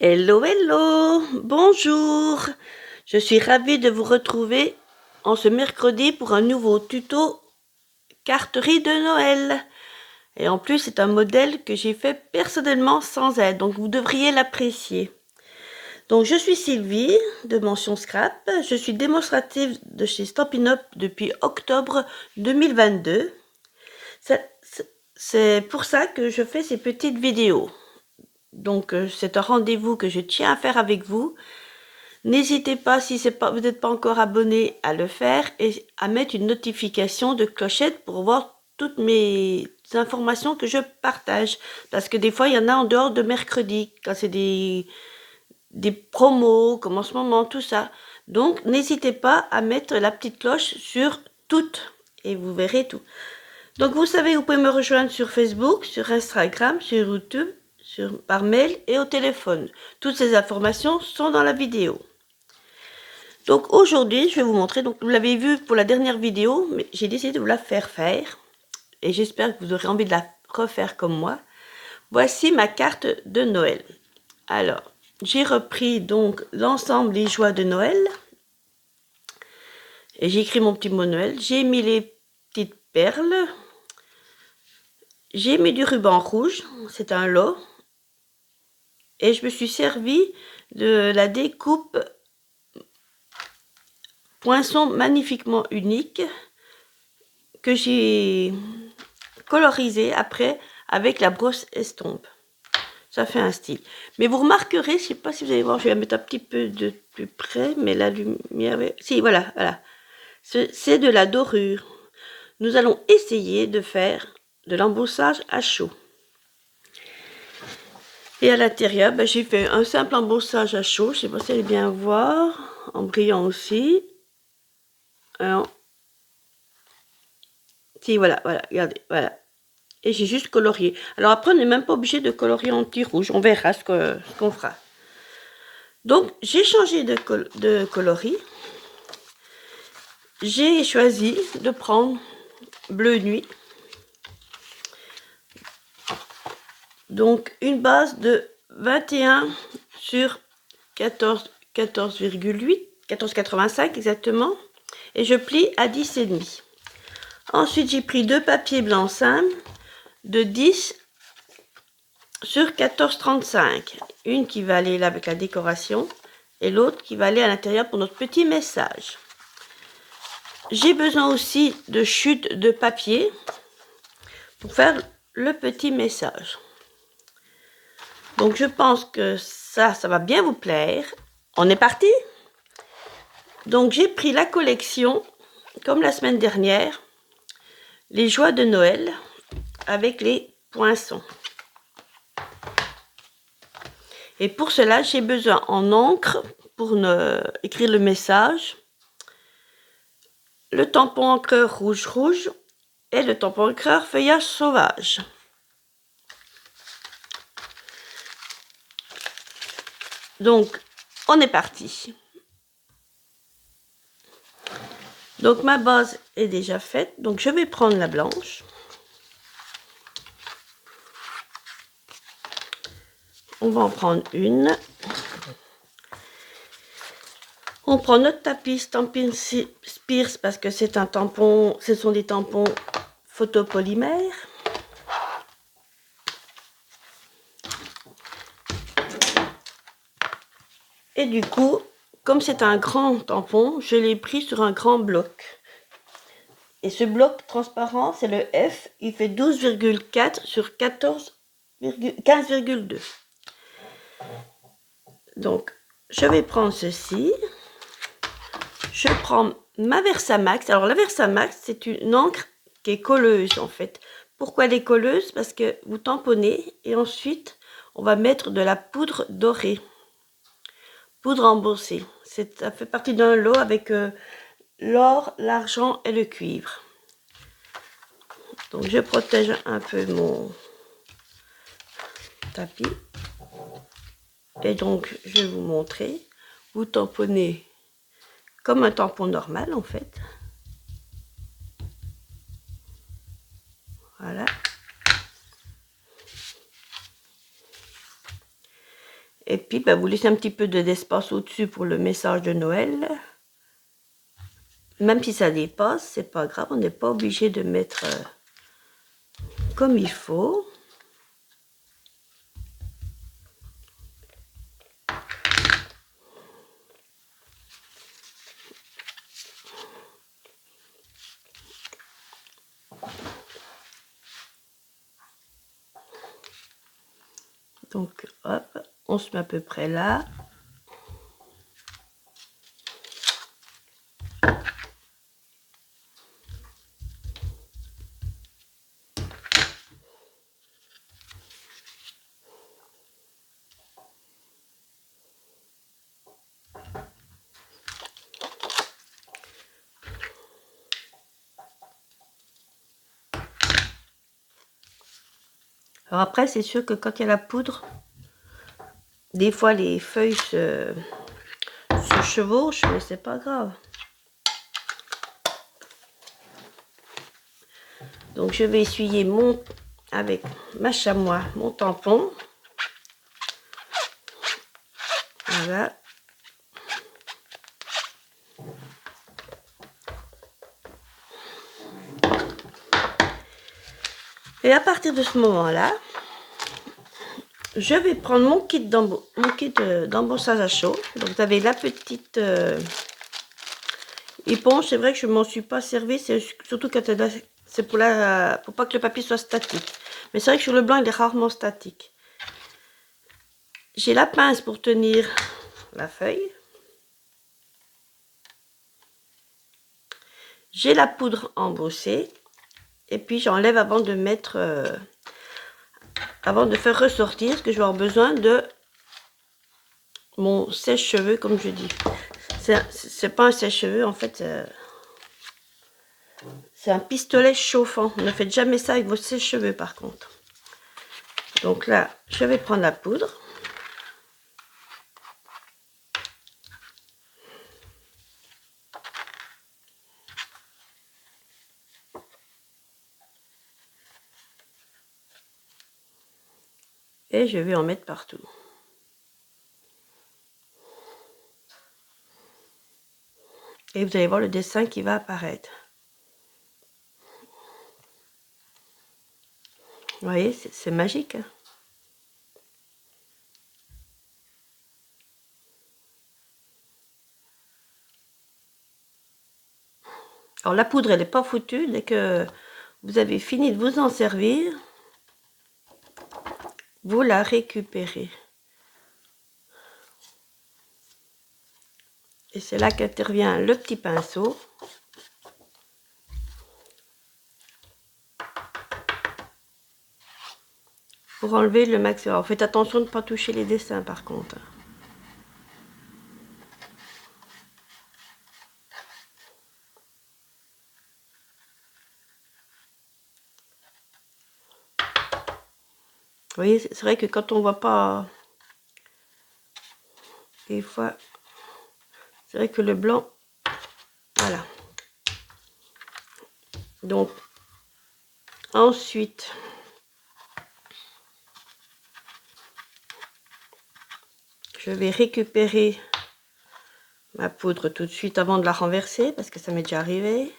Hello, hello, bonjour. Je suis ravie de vous retrouver en ce mercredi pour un nouveau tuto carterie de Noël. Et en plus, c'est un modèle que j'ai fait personnellement sans aide, donc vous devriez l'apprécier. Donc, je suis Sylvie de Mention Scrap. Je suis démonstrative de chez Stampin' Up depuis octobre 2022. C'est pour ça que je fais ces petites vidéos. Donc, c'est un rendez-vous que je tiens à faire avec vous. N'hésitez pas, si vous n'êtes pas encore abonné, à le faire et à mettre une notification de clochette pour voir toutes mes informations que je partage. Parce que des fois, il y en a en dehors de mercredi, quand c'est des promos, comme en ce moment, tout ça. Donc, n'hésitez pas à mettre la petite cloche sur toutes et vous verrez tout. Donc, vous savez, vous pouvez me rejoindre sur Facebook, sur Instagram, sur YouTube, par mail et au téléphone. Toutes ces informations sont dans la vidéo. Donc aujourd'hui, je vais vous montrer, donc vous l'avez vu pour la dernière vidéo, mais j'ai décidé de vous la faire faire. Et j'espère que vous aurez envie de la refaire comme moi. Voici ma carte de Noël. Alors, j'ai repris donc l'ensemble des joies de Noël. Et j'ai écrit mon petit mot Noël. J'ai mis les petites perles. J'ai mis du ruban rouge, c'est un lot. Et je me suis servi de la découpe Poinçon magnifiquement unique que j'ai colorisé après avec la brosse estompe. Ça fait un style. Mais vous remarquerez, je ne sais pas si vous allez voir, je vais la mettre un petit peu de plus près, mais la lumière... Si, voilà, voilà. C'est de la dorure. Nous allons essayer de faire de l'embossage à chaud. Et à l'intérieur, j'ai fait un simple embossage à chaud. Je ne sais pas si vous allez bien voir. En brillant aussi. Alors, si, voilà, voilà, regardez, voilà. Et j'ai juste colorié. Alors après, on n'est même pas obligé de colorier en petit rouge. On verra ce qu'on fera. Donc, j'ai changé de coloris. J'ai choisi de prendre bleu nuit. Donc, une base de 21 sur 14,8, 14,85 exactement. Et je plie à 10,5. Ensuite, j'ai pris deux papiers blancs simples de 10 sur 14,35. Une qui va aller là avec la décoration et l'autre qui va aller à l'intérieur pour notre petit message. J'ai besoin aussi de chutes de papier pour faire le petit message. Donc je pense que ça va bien vous plaire. On est parti? Donc j'ai pris la collection, comme la semaine dernière, les joies de Noël avec les poinçons. Et pour cela, j'ai besoin en encre pour écrire le message, le tampon encreur rouge et le tampon encreur feuillage sauvage. Donc, on est parti. Donc, ma base est déjà faite. Donc, je vais prendre la blanche. On va en prendre une. On prend notre tapis Stampin' Spears parce que c'est un tampon, ce sont des tampons photopolymères. Et du coup, comme c'est un grand tampon, je l'ai pris sur un grand bloc. Et ce bloc transparent, c'est le F, il fait 12,4 sur 15,2. Donc, je vais prendre ceci. Je prends ma Versamax. Alors, la Versamax, c'est une encre qui est colleuse, en fait. Pourquoi elle est colleuse? Parce que vous tamponnez et ensuite, on va mettre de la poudre dorée. Poudre embossée. Ça fait partie d'un lot avec l'or, l'argent et le cuivre. Donc, je protège un peu mon tapis. Et donc, je vais vous montrer. Vous tamponnez comme un tampon normal, en fait. Voilà. Et puis, ben, vous laissez un petit peu d'espace au-dessus pour le message de Noël. Même si ça dépasse, c'est pas grave, on n'est pas obligé de mettre comme il faut. Donc, hop, on se met à peu près là. Alors après, c'est sûr que quand il y a la poudre, des fois les feuilles se chevauchent, mais c'est pas grave. Donc je vais essuyer avec ma chamois, mon tampon. Voilà. Et à partir de ce moment-là, je vais prendre mon kit d'embossage à chaud. Donc vous avez la petite éponge. C'est vrai que je ne m'en suis pas servi, c'est surtout quand c'est pour pas que le papier soit statique. Mais c'est vrai que sur le blanc, il est rarement statique. J'ai la pince pour tenir la feuille. J'ai la poudre embossée. Et puis j'enlève avant de mettre, avant de faire ressortir, parce que je vais avoir besoin de mon sèche-cheveux, comme je dis. C'est pas un sèche-cheveux, en fait, c'est un pistolet chauffant. Ne faites jamais ça avec vos sèche-cheveux, par contre. Donc là, je vais prendre la poudre. Et je vais en mettre partout. Et vous allez voir le dessin qui va apparaître. Vous voyez, c'est magique. Hein. Alors la poudre, elle n'est pas foutue. Dès que vous avez fini de vous en servir, vous la récupérez. Et c'est là qu'intervient le petit pinceau. Pour enlever le maximum. Alors, faites attention de ne pas toucher les dessins par contre. Vous voyez, c'est vrai que quand on voit pas, des fois, c'est vrai que le blanc, voilà. Donc, ensuite, je vais récupérer ma poudre tout de suite avant de la renverser, parce que ça m'est déjà arrivé.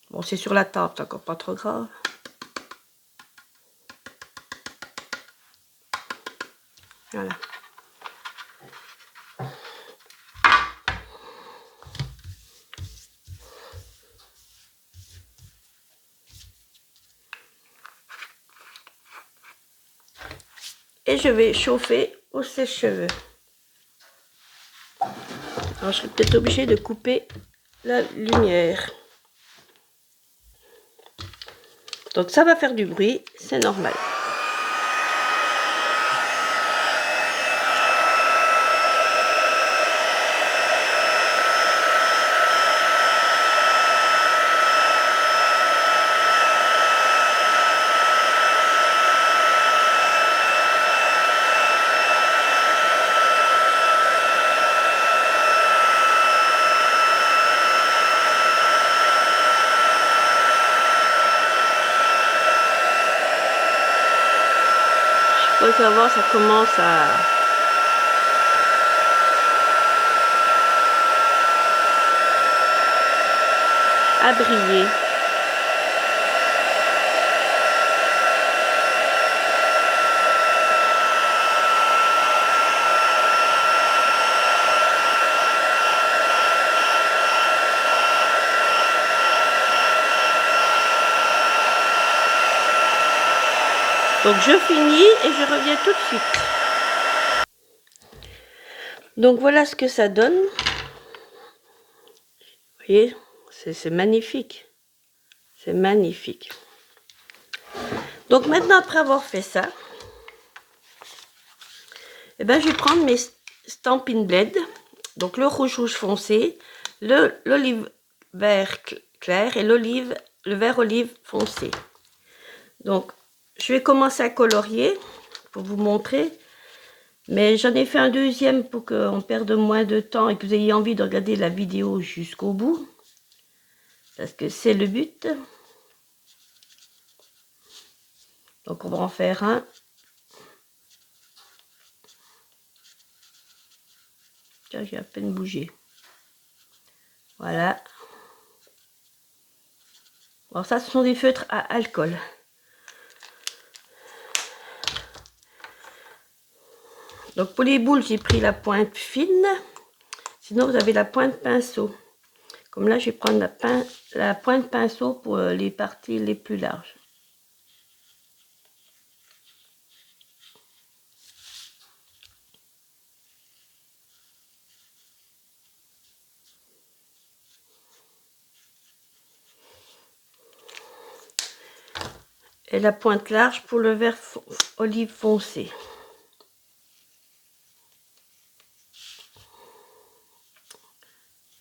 Bon, c'est sur la table, c'est encore pas trop grave. Voilà. Et je vais chauffer au sèche-cheveux. Alors, je serai peut-être obligée de couper la lumière. Donc, ça va faire du bruit, c'est normal. vous allez voir, ça commence à briller. Donc je finis et je reviens tout de suite. Donc voilà ce que ça donne. Vous voyez, c'est magnifique. C'est magnifique. Donc maintenant, après avoir fait ça, eh ben, je vais prendre mes Stampin' Blend. Donc le rouge foncé, l'olive vert clair et le vert olive foncé. Donc je vais commencer à colorier pour vous montrer. Mais j'en ai fait un deuxième pour qu'on perde moins de temps et que vous ayez envie de regarder la vidéo jusqu'au bout. Parce que c'est le but. Donc on va en faire un. Tiens, j'ai à peine bougé. Voilà. Alors ça, ce sont des feutres à alcool. Donc pour les boules, j'ai pris la pointe fine. Sinon, vous avez la pointe pinceau. Comme là, je vais prendre la pointe pinceau pour les parties les plus larges. Et la pointe large pour le vert olive foncé.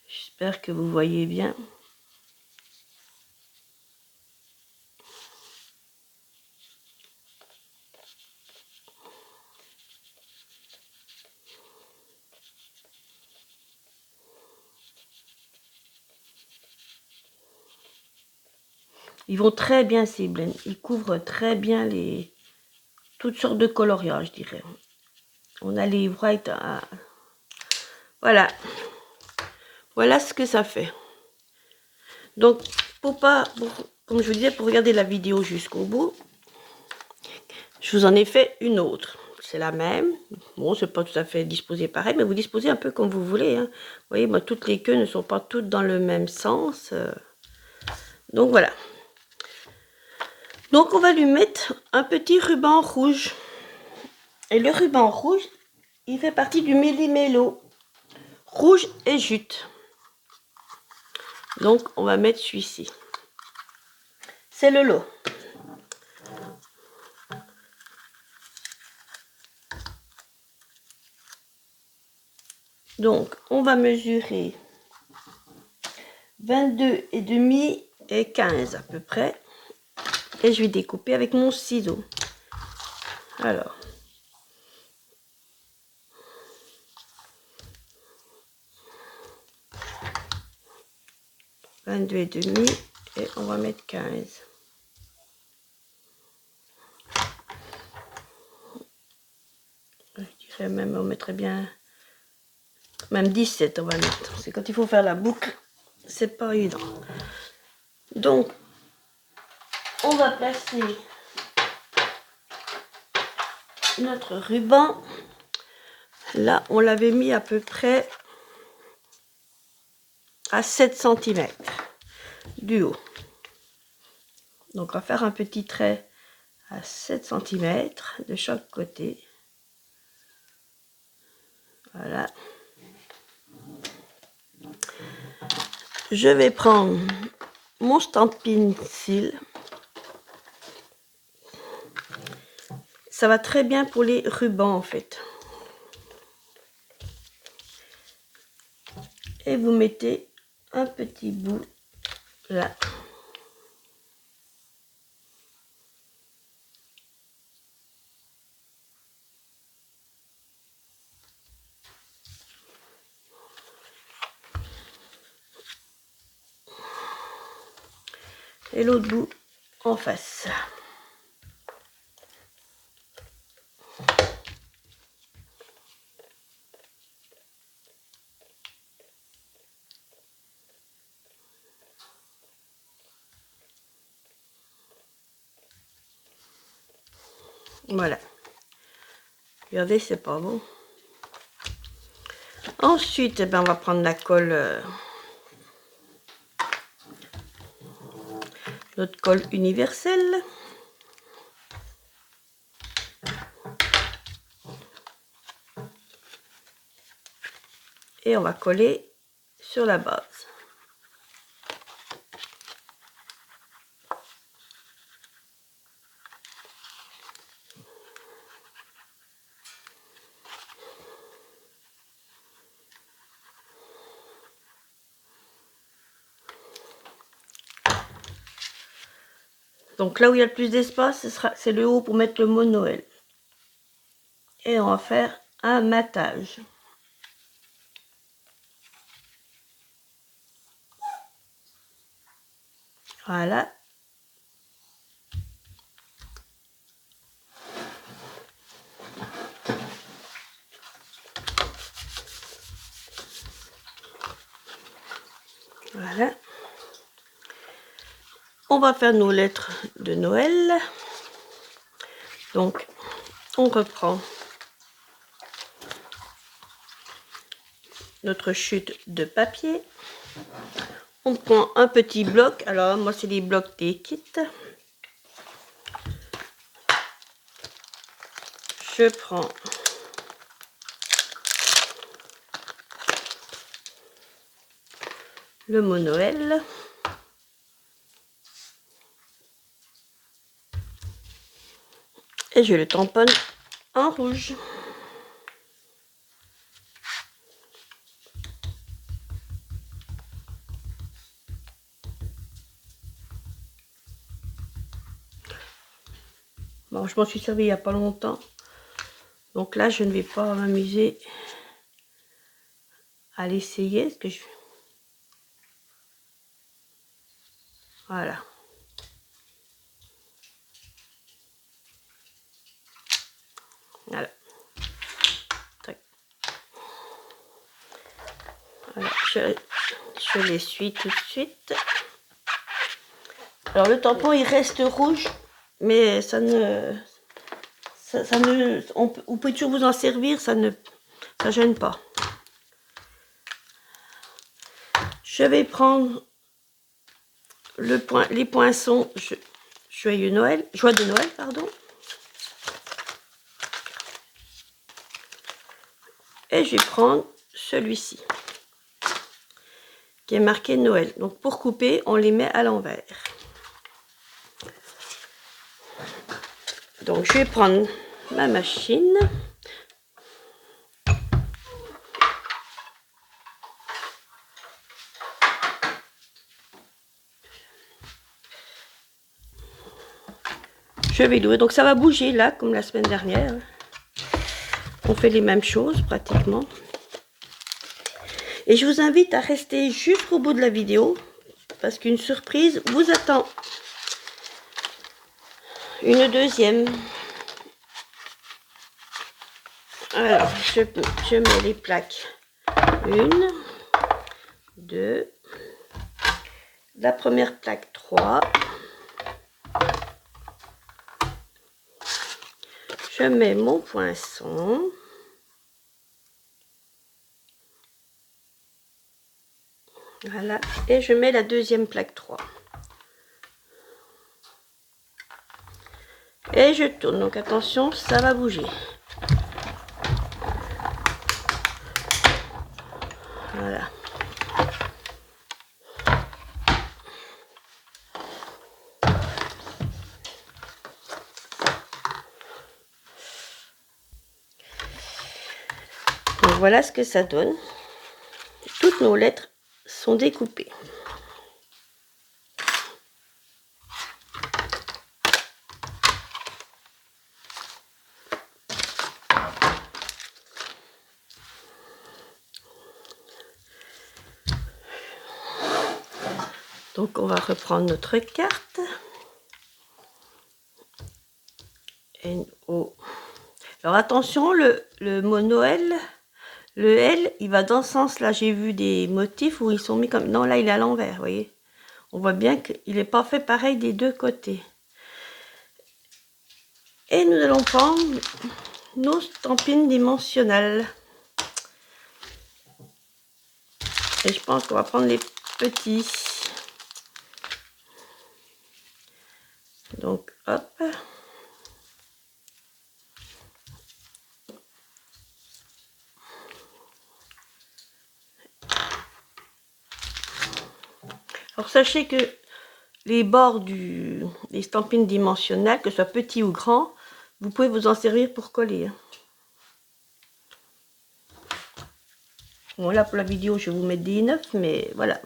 J'espère que vous voyez bien. Ils vont très bien ces blends. Ils couvrent très bien toutes sortes de coloriages, je dirais. On a les white. Voilà. Voilà ce que ça fait. Donc, comme je vous disais, pour regarder la vidéo jusqu'au bout, je vous en ai fait une autre. C'est la même. Bon, c'est pas tout à fait disposé pareil, mais vous disposez un peu comme vous voulez. Hein. Vous voyez, moi, toutes les queues ne sont pas toutes dans le même sens. Donc, voilà. Donc, on va lui mettre un petit ruban rouge. Et le ruban rouge, il fait partie du Méli-Mélo. Rouge et jute. Donc, on va mettre celui-ci. C'est le lot. Donc, on va mesurer 22,5 et 15 à peu près. Et je vais découper avec mon ciseau. Alors. « 22,5 et on va mettre 15. Je dirais même, on mettrait bien, même 17 on va mettre. C'est quand il faut faire la boucle, c'est pas évident. Donc, on va placer notre ruban. Là, on l'avait mis à peu près à 7 cm du haut. Donc, on va faire un petit trait à 7 cm de chaque côté. Voilà. Je vais prendre mon Stampin' Cils. Ça va très bien pour les rubans en fait. Et vous mettez un petit bout là. Et l'autre bout en face. Voilà. Regardez, c'est pas bon. Ensuite, eh ben, on va prendre la colle, notre colle universelle. Et on va coller sur la base. Donc là où il y a le plus d'espace, c'est le haut pour mettre le mot Noël. Et on va faire un matage. Voilà. Voilà. On va faire nos lettres de Noël. Donc, on reprend notre chute de papier. On prend un petit bloc. Alors, moi, c'est les blocs T-Kit. Je prends le mot Noël. Et je le tamponne en rouge. Bon, je m'en suis servi il n'y a pas longtemps. Donc là, je ne vais pas m'amuser à l'essayer. Voilà. Voilà. Voilà. Je l'essuie tout de suite. Alors le tampon il reste rouge, mais ça ne, vous pouvez toujours vous en servir, ça gêne pas. Je vais prendre les poinçons joie de Noël, pardon. Et je vais prendre celui-ci qui est marqué Noël. Donc pour couper, on les met à l'envers. Donc je vais prendre ma machine. Je vais l'ouvrir. Donc ça va bouger là, comme la semaine dernière. On fait les mêmes choses pratiquement. Et je vous invite à rester jusqu'au bout de la vidéo, parce qu'une surprise vous attend. Une deuxième. Alors, je mets les plaques. 1, 2. La première plaque 3. Je mets mon poinçon. Voilà. Et je mets la deuxième plaque 3. Et je tourne. Donc attention, ça va bouger. Voilà. Donc voilà ce que ça donne. Toutes nos lettres sont découpées. Donc on va reprendre notre carte. N-O. Alors attention, le mot Noël, le L, il va dans ce sens-là. J'ai vu des motifs où ils sont mis comme... Non, là, il est à l'envers, vous voyez. On voit bien qu'il n'est pas fait pareil des deux côtés. Et nous allons prendre nos stampines dimensionnelles. Et je pense qu'on va prendre les petits. Donc, hop. Alors, sachez que les bords des stampines dimensionnelles, que ce soit petits ou grands, vous pouvez vous en servir pour coller. Bon, là, pour la vidéo, je vais vous mettre des 9, mais voilà.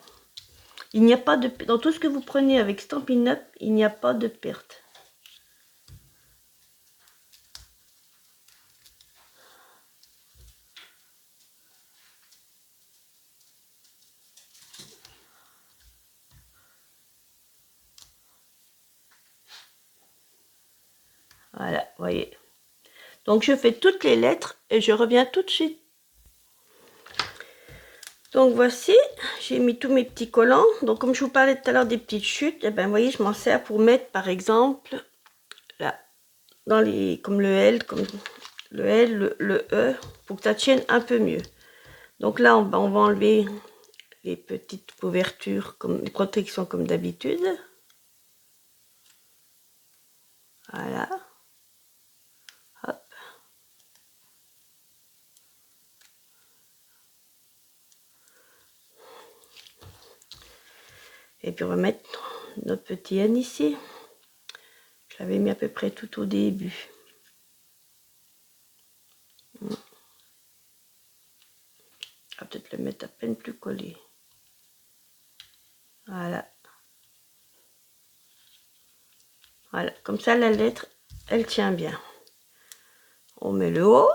Il n'y a pas de... Dans tout ce que vous prenez avec Stampin' Up, il n'y a pas de perte. Voilà, voyez. Donc, je fais toutes les lettres et je reviens tout de suite. Donc, voici, j'ai mis tous mes petits collants. Donc, comme je vous parlais tout à l'heure des petites chutes, et ben, vous voyez, je m'en sers pour mettre, par exemple, là, dans les, comme le L, comme le L, le E, pour que ça tienne un peu mieux. Donc là, on va enlever les petites couvertures, comme les protections comme d'habitude. Voilà. Hop. Et puis on va mettre notre petit N ici. Je l'avais mis à peu près tout au début. On va peut-être le mettre à peine plus collé. Voilà. Voilà, comme ça la lettre, elle tient bien. On met le haut.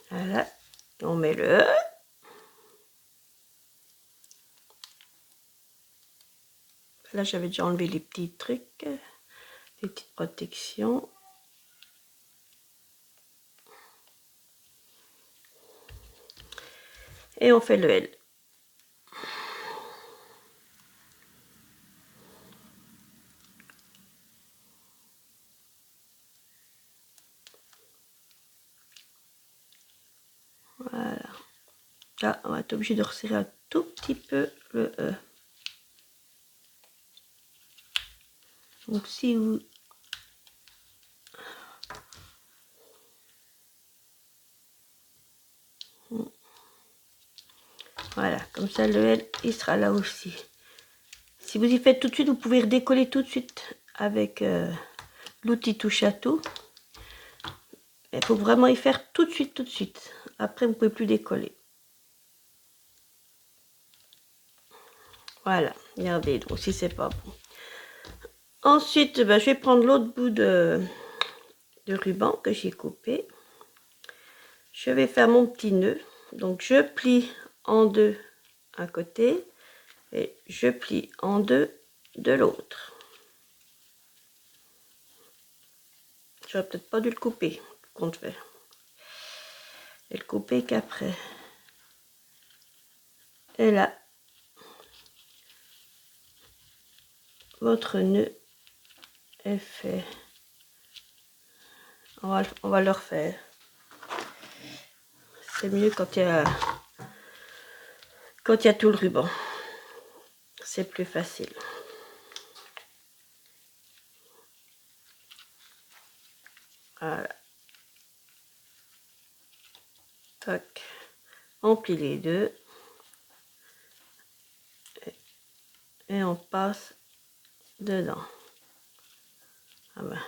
Voilà, on met le E. Là, j'avais déjà enlevé les petits trucs, les petites protections. Et on fait le L. Voilà. Là, on va être obligé de resserrer un tout petit peu le E. Donc, si vous... Voilà, comme ça, le L, il sera là aussi. Si vous y faites tout de suite, vous pouvez redécoller tout de suite avec l'outil touche à tout. Il faut vraiment y faire tout de suite, tout de suite. Après, vous ne pouvez plus décoller. Voilà, regardez, donc si c'est pas bon. Ensuite, ben, je vais prendre l'autre bout de ruban que j'ai coupé. Je vais faire mon petit nœud. Donc, je plie en deux un côté et je plie en deux de l'autre. J'aurais peut-être pas dû le couper, compte fait. Et le couper qu'après. Et là, votre nœud est fait. On va le refaire. C'est mieux quand il y a tout le ruban. C'est plus facile. Voilà. Tac. On plie les deux. Et on passe dedans. Ah ben,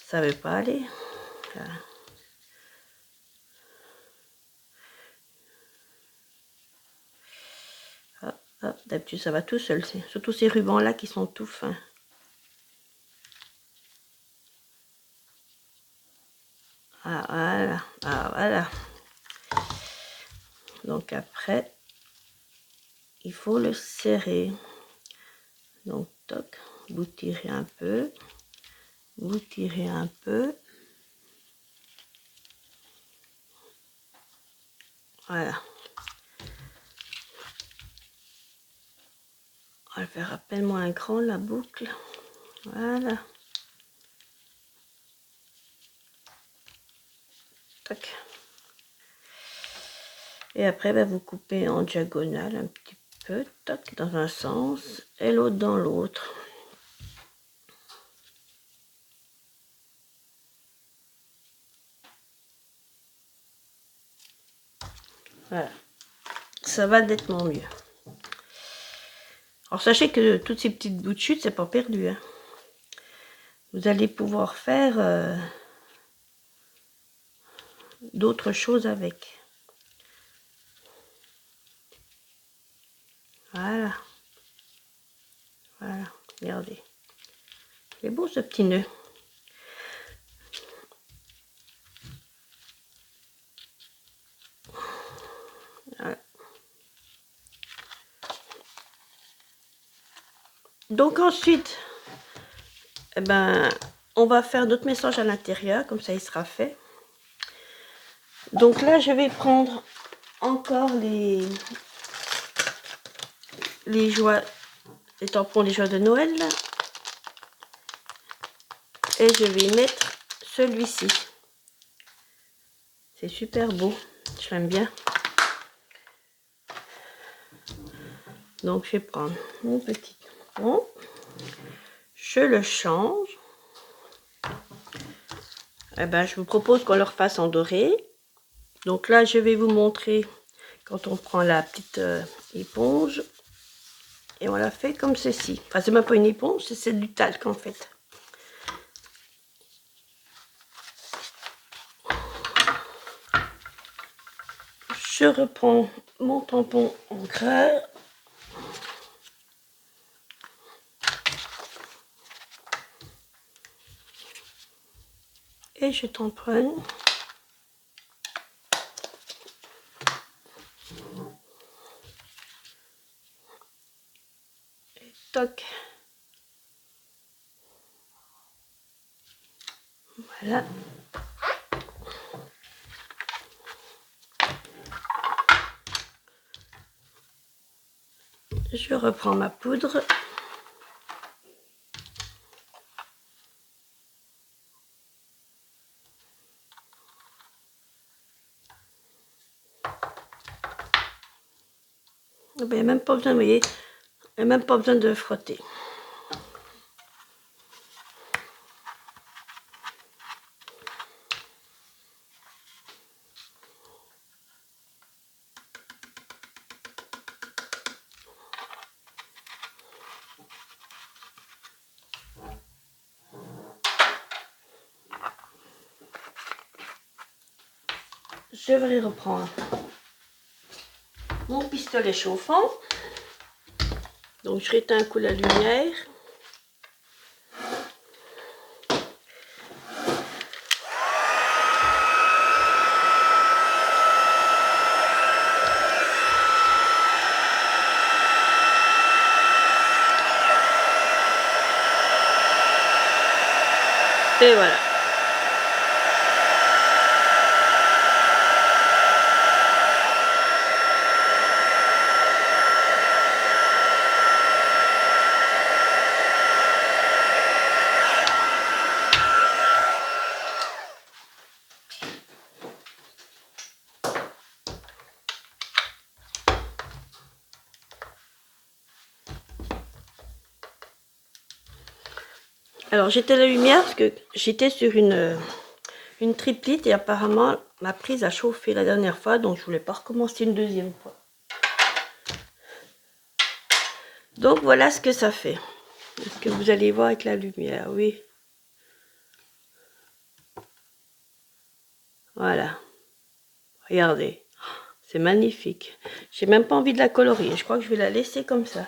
ça veut pas aller. Voilà. Hop, hop. D'habitude, ça va tout seul. Surtout ces rubans-là qui sont tout fins. Ah, voilà. Ah, voilà. Donc après, il faut le serrer. Donc, toc, vous tirez un peu. Vous tirez un peu. Voilà. On va le faire à peine moins grand, la boucle. Voilà. Tac. Et après, ben, vous coupez en diagonale un petit peu, tac, dans un sens, et l'autre dans l'autre. Voilà. Ça va nettement mieux. Alors sachez que toutes ces petites bouts de chute, c'est pas perdu, hein. Vous allez pouvoir faire d'autres choses avec. Voilà. Voilà. Regardez. C'est beau ce petit nœud. Voilà. Donc ensuite, eh ben, on va faire d'autres messages à l'intérieur, comme ça il sera fait. Donc là, je vais prendre encore les joies, les tampons, les joies de Noël, là. Et je vais mettre celui-ci. C'est super beau, je l'aime bien. Donc je vais prendre mon petit tampon, je le change. Eh ben, je vous propose qu'on le refasse en doré. Donc là, je vais vous montrer quand on prend la petite éponge. Et on la fait comme ceci. Enfin, c'est même pas une éponge, c'est du talc en fait. Je reprends mon tampon encreur. Et je tamponne. Et toc. Voilà. Je reprends ma poudre. Il n'y a même pas besoin, vous voyez, il n'y a même pas besoin de frotter. Je vais reprendre mon pistolet chauffant. Donc je réteins un coup la lumière. Et voilà. Alors j'étais à la lumière parce que j'étais sur une triplite et apparemment ma prise a chauffé la dernière fois, donc je voulais pas recommencer une deuxième fois. Donc voilà ce que ça fait. Est-ce que vous allez voir avec la lumière? Oui. Voilà. Regardez. C'est magnifique. J'ai même pas envie de la colorier. Je crois que je vais la laisser comme ça.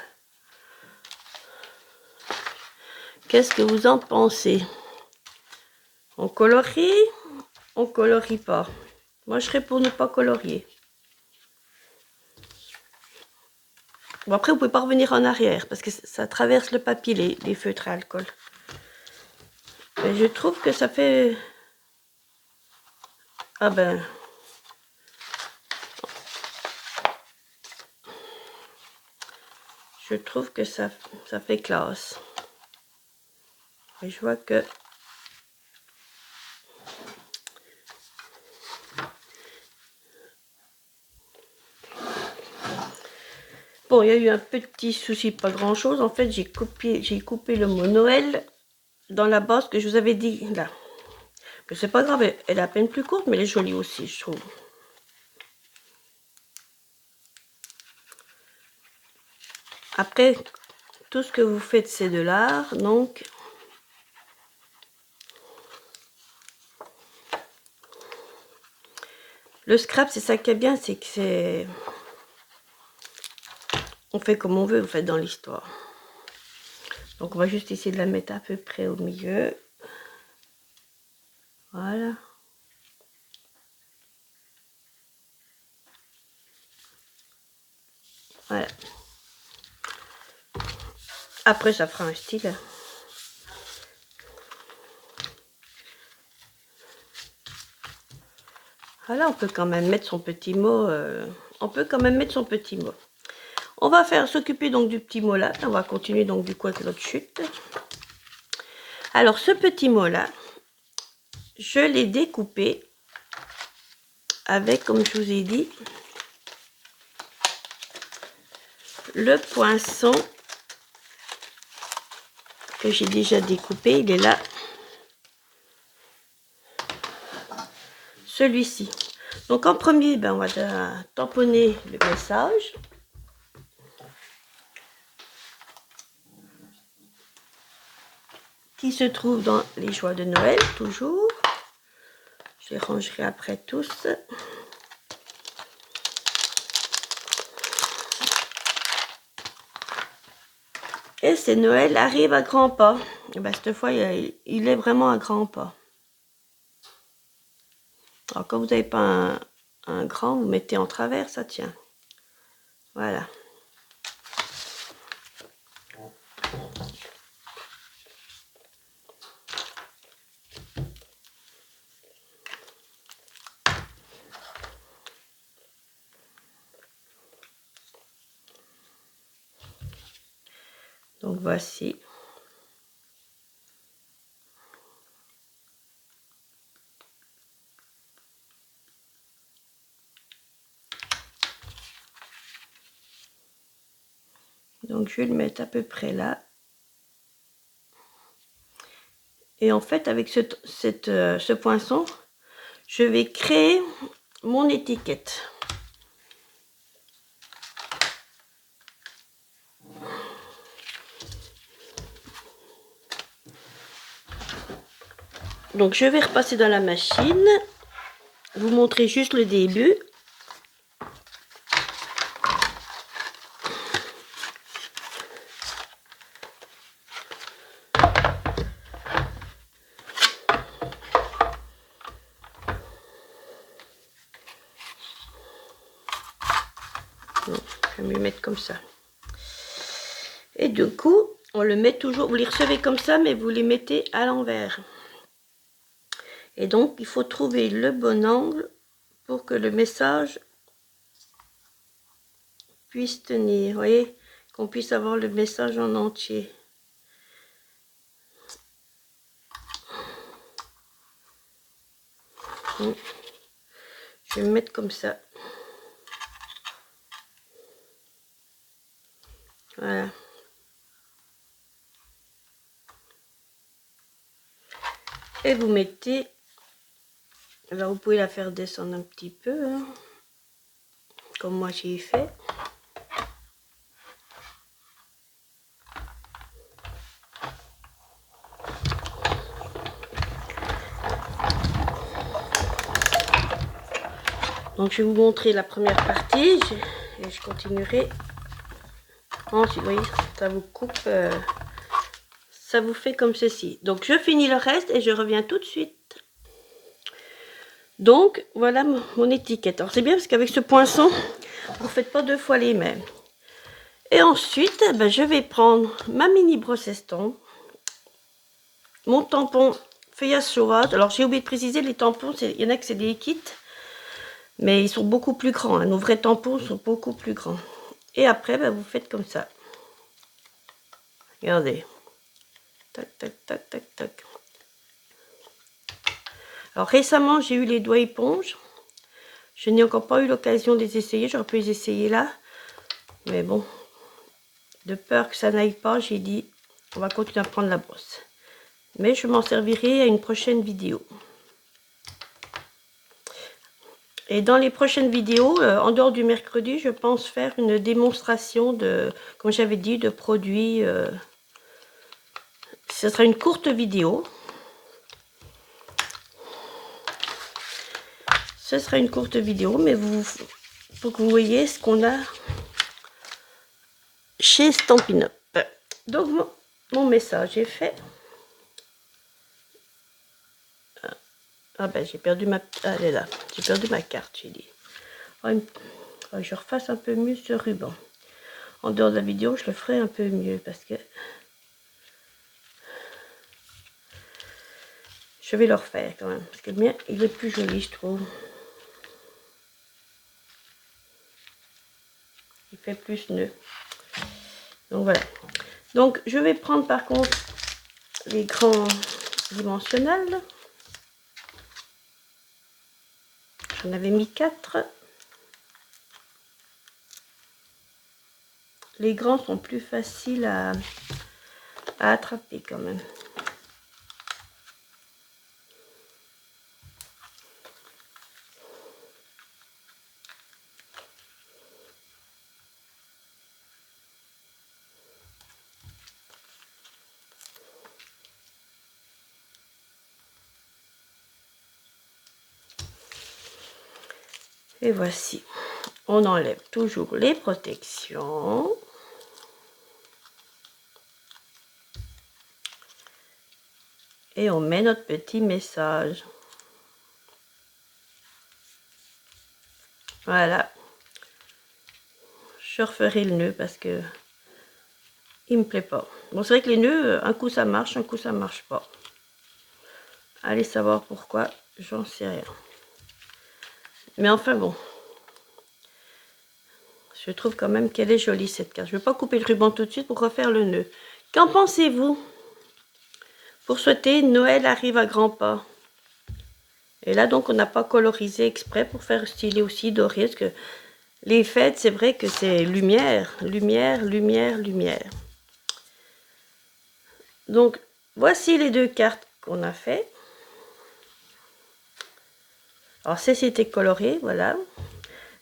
Qu'est-ce que vous en pensez? On colorie? On colorie pas. Moi, je serais pour ne pas colorier. Bon, après, vous pouvez pas revenir en arrière parce que ça traverse le papier, les feutres à alcool. Mais je trouve que ça fait... Ah ben... Je trouve que ça fait classe. Et je vois que bon, il y a eu un petit souci, pas grand chose. En fait, j'ai coupé le mot Noël dans la base que je vous avais dit là. Mais c'est pas grave, elle est à peine plus courte, mais elle est jolie aussi, je trouve. Après, tout ce que vous faites, c'est de l'art, donc le scrap, c'est ça qui est bien, c'est que c'est... On fait comme on veut, en fait, dans l'histoire. Donc, on va juste essayer de la mettre à peu près au milieu. Voilà. Voilà. Après, ça fera un style. Voilà, on peut quand même mettre son petit mot. On peut quand même mettre son petit mot. On va s'occuper donc du petit mot là. On va continuer donc du coup avec l'autre chute. Alors, ce petit mot là, je l'ai découpé avec, comme je vous ai dit, le poinçon que j'ai déjà découpé. Il est là. Celui-ci. Donc en premier, ben, on va tamponner le message. Qui se trouve dans les joies de Noël, toujours. Je les rangerai après tous. Et c'est Noël arrive à grands pas. Et ben, cette fois, il est vraiment à grands pas. Alors quand vous n'avez pas un grand, vous mettez en travers, ça tient. Voilà. Donc voici. Donc je vais le mettre à peu près là. Et en fait, avec ce poinçon, je vais créer mon étiquette. Donc je vais repasser dans la machine, vous montrer juste le début. Donc, je vais me mettre comme ça. Et du coup, on le met toujours, vous les recevez comme ça, mais vous les mettez à l'envers. Et donc, il faut trouver le bon angle pour que le message puisse tenir. Vous voyez, qu'on puisse avoir le message en entier. Je vais me mettre comme ça. Voilà. Et vous mettez, alors vous pouvez la faire descendre un petit peu, hein, comme moi j'ai fait. Donc je vais vous montrer la première partie et je continuerai. Ensuite, vous voyez, ça vous coupe, ça vous fait comme ceci. Donc je finis le reste et je reviens tout de suite. Donc voilà mon étiquette. Alors c'est bien parce qu'avec ce poinçon, vous ne faites pas deux fois les mêmes. Et ensuite, ben, je vais prendre ma mini brosse estompe, mon tampon feuillage sauvage. Alors j'ai oublié de préciser, les tampons, il y en a que c'est des kits, mais ils sont beaucoup plus grands. Hein. Nos vrais tampons sont beaucoup plus grands. Et après, ben, vous faites comme ça. Regardez. Tac, tac, tac, tac, tac. Alors récemment, j'ai eu les doigts éponges. Je n'ai encore pas eu l'occasion de les essayer. J'aurais pu les essayer là. Mais bon, de peur que ça n'aille pas, j'ai dit, on va continuer à prendre la brosse. Mais je m'en servirai à une prochaine vidéo. Et dans les prochaines vidéos, en dehors du mercredi, je pense faire une démonstration de, comme j'avais dit, de produits. Ce sera une courte vidéo. Ce sera une courte vidéo, mais pour que vous voyez ce qu'on a chez Stampin' Up. Donc, mon message est fait. Ah ben, j'ai perdu ma... Ah, elle est là. J'ai perdu ma carte, j'ai dit. Oh, je refasse un peu mieux ce ruban. En dehors de la vidéo, je le ferai un peu mieux parce que... Je vais le refaire quand même. Parce que le mien, il est plus joli, je trouve. Il fait plus nœud. Donc voilà. Donc je vais prendre par contre les grands dimensionnels. J'en avais mis 4. Les grands sont plus faciles à attraper quand même. Et voici. On enlève toujours les protections. Et on met notre petit message. Voilà. Je referai le nœud parce que il me plaît pas. Bon, c'est vrai que les nœuds, un coup ça marche, un coup ça marche pas. Allez savoir pourquoi, j'en sais rien. Mais enfin bon. Je trouve quand même qu'elle est jolie cette carte. Je ne vais pas couper le ruban tout de suite pour refaire le nœud. Qu'en pensez-vous? Pour souhaiter Noël arrive à grands pas. Et là donc on n'a pas colorisé exprès pour faire stylé aussi doré. Parce que les fêtes, c'est vrai que c'est lumière, lumière, lumière, lumière. Donc voici les deux cartes qu'on a fait. Alors c'était coloré, voilà.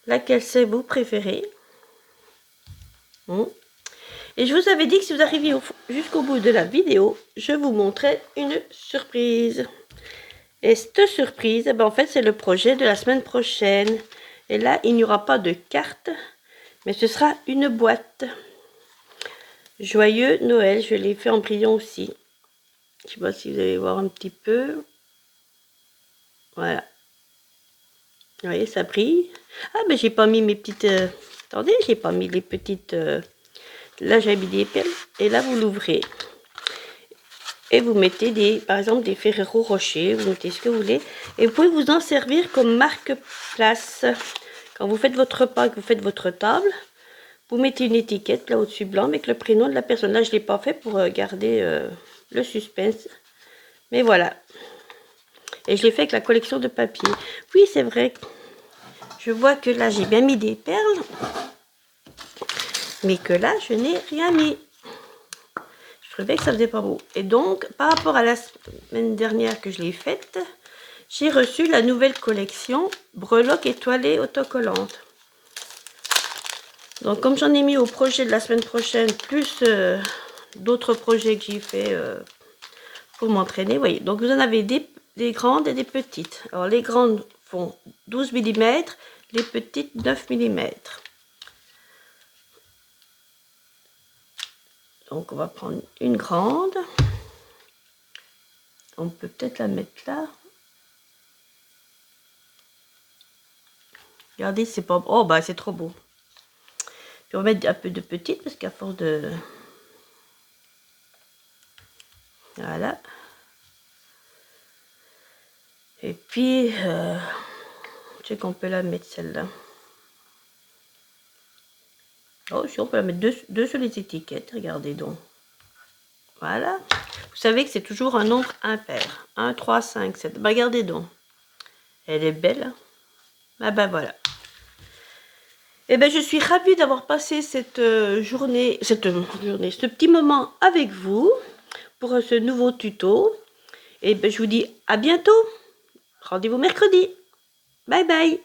Laquelle c'est vous préférez? Et je vous avais dit que si vous arriviez jusqu'au bout de la vidéo, je vous montrais une surprise. Et cette surprise, en fait, c'est le projet de la semaine prochaine. Et là, il n'y aura pas de carte, mais ce sera une boîte. Joyeux Noël, je l'ai fait en brillant aussi. Je ne sais pas si vous allez voir un petit peu. Voilà. Vous voyez, ça brille. Ah, mais j'ai pas mis mes petites... Attendez, j'ai pas mis les petites... Là, j'ai mis des perles. Et là, vous l'ouvrez. Et vous mettez par exemple des Ferrero Rocher. Vous mettez ce que vous voulez. Et vous pouvez vous en servir comme marque-place. Quand vous faites votre repas, que vous faites votre table, vous mettez une étiquette là au-dessus blanc avec le prénom de la personne. Là, je ne l'ai pas fait pour garder le suspense. Mais voilà. Et je l'ai fait avec la collection de papier. Oui, c'est vrai. Je vois que là, j'ai bien mis des perles. Mais que là, je n'ai rien mis. Je trouvais que ça faisait pas beau. Et donc, par rapport à la semaine dernière que je l'ai faite, j'ai reçu la nouvelle collection breloques étoilées autocollantes. Donc, comme j'en ai mis au projet de la semaine prochaine, plus d'autres projets que j'ai fait pour m'entraîner, vous voyez. Donc, vous en avez des grandes et des petites. Alors, les grandes font 12 mm, les petites 9 mm. Donc, on va prendre une grande. On peut peut-être la mettre là. Regardez, c'est pas... Oh, bah, c'est trop beau. Puis on va mettre un peu de petite parce qu'à force de... Voilà. Et puis, je sais qu'on peut la mettre celle-là. Oh, si on peut la mettre deux sur les étiquettes, regardez donc. Voilà. Vous savez que c'est toujours un nombre impair. 1, 3, 5, 7. Bah, regardez donc. Elle est belle. Hein. Ah ben voilà. Eh ben je suis ravie d'avoir passé cette journée, ce petit moment avec vous pour ce nouveau tuto. Et ben je vous dis à bientôt. Rendez-vous mercredi. Bye bye.